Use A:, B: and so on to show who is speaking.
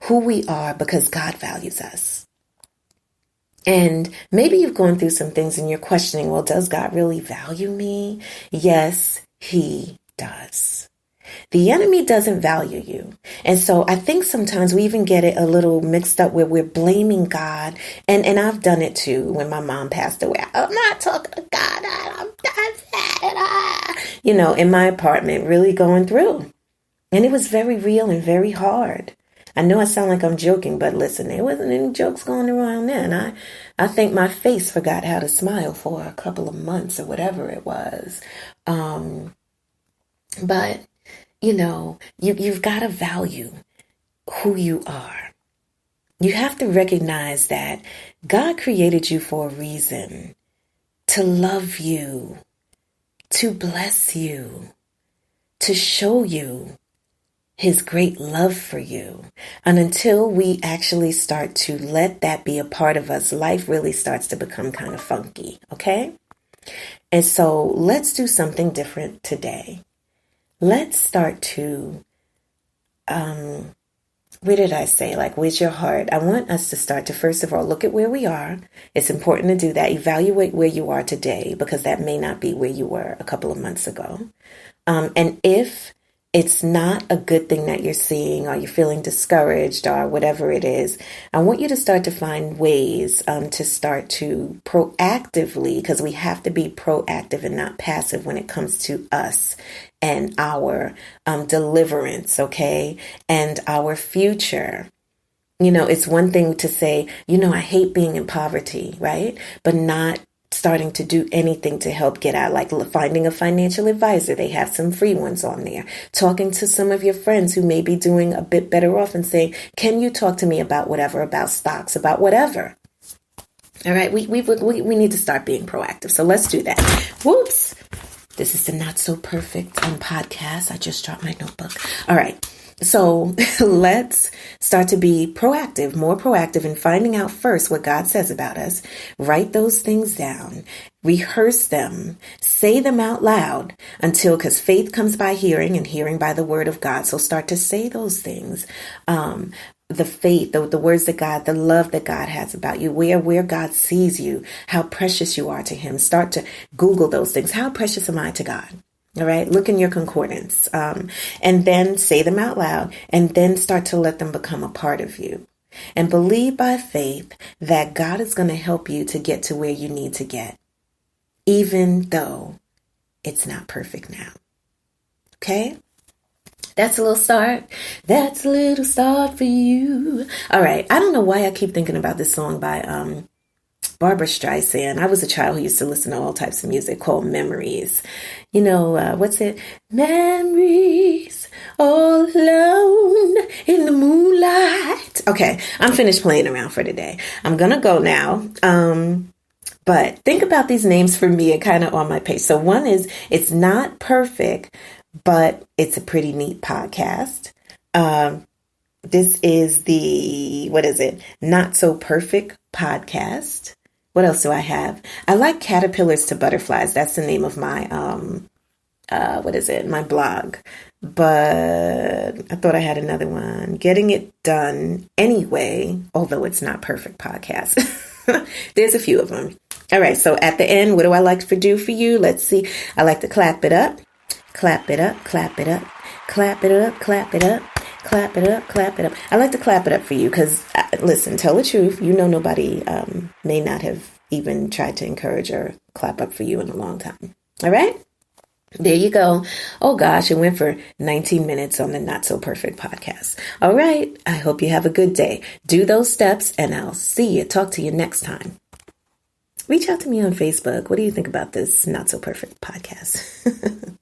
A: who we are because God values us. And maybe you've gone through some things and you're questioning, well, does God really value me? Yes, he does. The enemy doesn't value you. And so I think sometimes we even get it a little mixed up where we're blaming God. And I've done it too when my mom passed away. I'm not talking to God. I'm sad. In my apartment, really going through. And it was very real and very hard. I know I sound like I'm joking, but listen, there wasn't any jokes going around then. I think my face forgot how to smile for a couple of months or whatever it was. But you've got to value who you are. You have to recognize that God created you for a reason, to love you, to bless you, to show you his great love for you. And until we actually start to let that be a part of us, life really starts to become kind of funky, okay? And so let's do something different today. Let's start to, where's your heart? I want us to start to, first of all, look at where we are. It's important to do that. Evaluate where you are today, because that may not be where you were a couple of months ago. And if it's not a good thing that you're seeing, or you're feeling discouraged, or whatever it is, I want you to start to find ways to start to proactively, because we have to be proactive and not passive when it comes to us and our deliverance, okay, and our future. It's one thing to say, I hate being in poverty, right? But not starting to do anything to help get out, like finding a financial advisor. They have some free ones on there. Talking to some of your friends who may be doing a bit better off and saying, can you talk to me about whatever, about stocks, about whatever? All right, we need to start being proactive. So let's do that. Whoops. This is the Not So Perfect podcast. I just dropped my notebook. All right. So let's start to be proactive, more proactive in finding out first what God says about us. Write those things down, rehearse them, say them out loud because faith comes by hearing and hearing by the word of God. So start to say those things. The faith, the words that God, the love that God has about you, where God sees you, how precious you are to him. Start to Google those things. How precious am I to God? All right. Look in your concordance, and then say them out loud, and then start to let them become a part of you, and believe by faith that God is going to help you to get to where you need to get, even though it's not perfect now. Okay. That's a little start. That's a little start for you. All right. I don't know why I keep thinking about this song by Barbara Streisand. I was a child who used to listen to all types of music called Memories. What's it? Memories all alone in the moonlight. Okay. I'm finished playing around for today. I'm going to go now. But think about these names for me and kind of on my page. So one is, it's not perfect, but it's a pretty neat podcast. This is the, Not So Perfect podcast. What else do I have? I like Caterpillars to Butterflies. That's the name of my, my blog. But I thought I had another one. Getting It Done Anyway, although it's not perfect podcast. There's a few of them. All right. So at the end, what do I like to do for you? Let's see. I like to clap it up. Clap it up, clap it up, clap it up, clap it up, clap it up, clap it up. I like to clap it up for you because, listen, tell the truth. Nobody may not have even tried to encourage or clap up for you in a long time. All right? There you go. Oh, gosh, it went for 19 minutes on the Not So Perfect podcast. All right. I hope you have a good day. Do those steps, and I'll talk to you next time. Reach out to me on Facebook. What do you think about this Not So Perfect podcast?